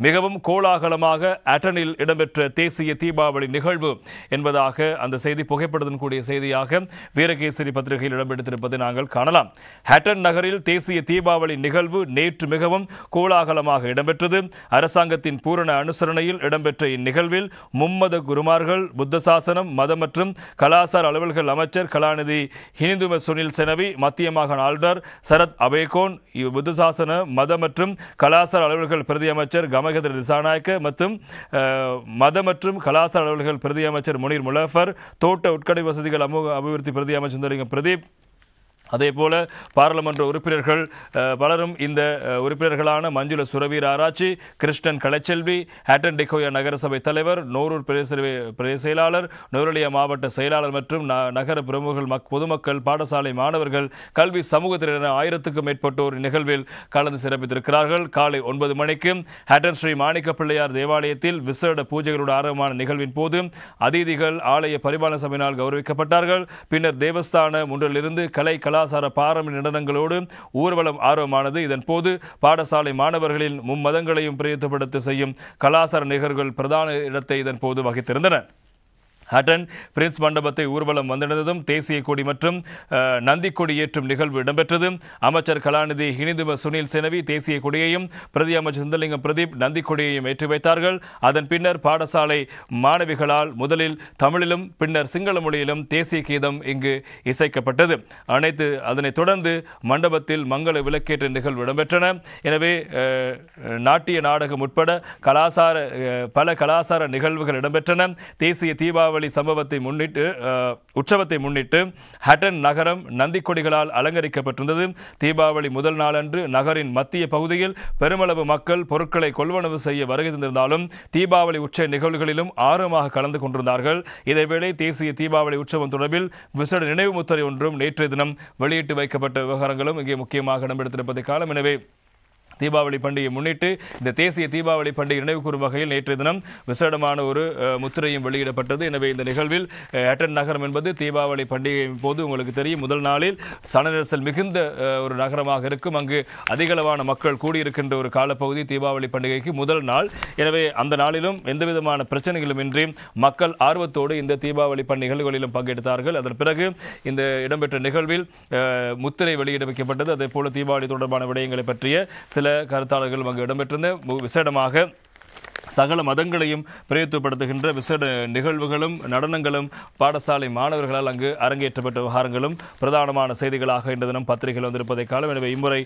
மிகவும் கோலாகலமாக அட்டனில் இடம்பெற்ற தேசிய தீபாவளி நிகழ்வு என்பதாக அந்த செய்தி புகைப்படத்துடன் கூடிய செய்தியாக வீரகேசரி பத்திரிகையில் இடம்பெடுத்திருப்பதை நாங்கள் காணலாம். ஹட்டன் நகரில் தேசிய தீபாவளி நிகழ்வு நேற்று மிகவும் கோலாகலமாக இடம்பெற்றது. அரசாங்கத்தின் பூரண அனுசரணையில் இடம்பெற்ற இந்நிகழ்வில் மும்மத குருமார்கள், புத்த சாசனம், மதம் மற்றும் கலாசார அலுவல்கள் அமைச்சர் கலாநிதி ஹினிதும சுனில் செனவி, மத்திய மாகாண ஆளுநர் சரத் அபேகோன், புத்த சாசன மத மற்றும் கலாசார அலுவல்கள் பிரதி அமைச்சர் கமகதர் திசாநாயக்க மற்றும் மத மற்றும் கலாசார அலுவல்கள் பிரதி அமைச்சர் முனீர் முலஃபர், தோட்ட உட்கடை வசதிகள் அபிவிருத்தி பிரதி அமைச்சர் பிரதீப், அதேபோல பாராளுமன்ற உறுப்பினர்கள் பலரும் இந்த உறுப்பினர்களான மஞ்சுள சுரவீர ஆராய்ச்சி, கிருஷ்ணன் கலைச்செல்வி, ஹட்டன் டிகோயா நகரசபை தலைவர், நோரூர் பிரதேச செயலாளர், நுவரெலியா மாவட்ட செயலாளர் மற்றும் நகர பிரமுகர்கள், பொதுமக்கள், பாடசாலை மாணவர்கள், கல்வி சமூகத்தினர் 1000க்கும் மேற்பட்டோர் நிகழ்வில் கலந்து சிறப்பித்திருக்கிறார்கள். காலை 9 மணிக்கு ஹட்டன் ஸ்ரீ மாணிக்க பிள்ளையார் தேவாலயத்தில் விசேட பூஜைகளோடு ஆரம்பமான நிகழ்வின் போது அதிதிகள் ஆலய பரிபாலன சபையினால் கௌரவிக்கப்பட்டார்கள். பின்னர் தேவஸ்தான முன்றிலிருந்து கலை கலாசார பாரம்பரிய நடனங்களோடு ஊர்வலம் ஆர்வமானது. இதன் போது பாடசாலை மாணவர்களின் மும்மதங்களையும் பிரதிநிதித்துவப்படுத்த செய்யும் கலாசார நிகழ்வுகள் பிரதான இடத்தை இதன் போது வகித்திருந்தன. ஹட்டன் பிரின்ஸ் மண்டபத்தை ஊர்வலம் வந்தடைந்ததும் தேசிய கொடி மற்றும் நந்தி கொடி ஏற்றும் நிகழ்வு இடம்பெற்றது. அமைச்சர் கலாநிதி ஹினிதும சுனில் செனவி தேசிய கொடியையும் பிரதி அமைச்சர் சுந்தரலிங்கம் பிரதீப் நந்தி கொடியையும் ஏற்றி வைத்தார்கள். அதன் பின்னர் பாடசாலை மாணவிகளால் முதலில் தமிழிலும் பின்னர் சிங்கள மொழியிலும் தேசிய கீதம் இங்கு இசைக்கப்பட்டது. அதனைத் தொடர்ந்து மண்டபத்தில் மங்கள விளக்கேற்ற நிகழ்வு இடம்பெற்றன. எனவே நாட்டிய நாடகம் உட்பட பல கலாசார நிகழ்வுகள் இடம்பெற்றன. தேசிய தீபாவளி உற்சவத்தை முன்னிட்டு ஹட்டன் நகரம் நந்தி கொடிகளால் அலங்கரிக்கப்பட்டிருந்தது. தீபாவளி முதல் நாளன்று நகரின் மத்திய பகுதியில் பெருமளவு மக்கள் பொருட்களை கொள்வனவு செய்ய வருகை தந்திருந்தாலும் தீபாவளி உற்சவ நிகழ்வுகளிலும் ஆர்வமாக கலந்து கொண்டிருந்தார்கள். இதேவேளை தேசிய தீபாவளி உற்சவம் தொடர்பில் விசேட நினைவு முத்திரை ஒன்றும் நேற்றைய தினம் வெளியிட்டு வைக்கப்பட்ட விவகாரங்களும் இங்கே முக்கியமாக இடம்பெடுத்திருப்பதை காலம். எனவே தீபாவளி பண்டிகையை முன்னிட்டு இந்த தேசிய தீபாவளி பண்டிகை நினைவு கூறும் வகையில் நேற்றைய தினம் விசேடமான ஒரு முத்திரையும் வெளியிடப்பட்டது. எனவே இந்த நிகழ்வில் ஹட்டன் நகரம் என்பது தீபாவளி பண்டிகையின் போது உங்களுக்கு தெரியும் முதல் நாளில் சன நெரிசல் மிகுந்த ஒரு நகரமாக இருக்கும். அங்கு அதிகளவான மக்கள் கூடியிருக்கின்ற ஒரு காலப்பகுதி தீபாவளி பண்டிகைக்கு முதல் நாள். எனவே அந்த நாளிலும் எந்தவிதமான பிரச்சனைகளும் இன்றி மக்கள் ஆர்வத்தோடு இந்த தீபாவளி நிகழ்வுகளிலும் பங்கெடுத்தார்கள். அதன் பிறகு இந்த இடம்பெற்ற நிகழ்வில் முத்திரை வெளியிட வைக்கப்பட்டது. அதே போல தீபாவளி தொடர்பான விடயங்களை பற்றிய சில கருத்தாளர்கள் அங்கு இடம்பெற்றிருந்த விசேடமாக சகல மதங்களையும் பிரதித்துவப்படுத்துகின்ற விசேட நிகழ்வுகளும் நடனங்களும் பாடசாலை மாணவர்களால் அங்கு அரங்கேற்றப்பட்ட விவகாரங்களும் பிரதானமான செய்திகளாக இந்த தினம் பத்திரிகையில் வந்திருப்பதை காலம். எனவே இம்முறை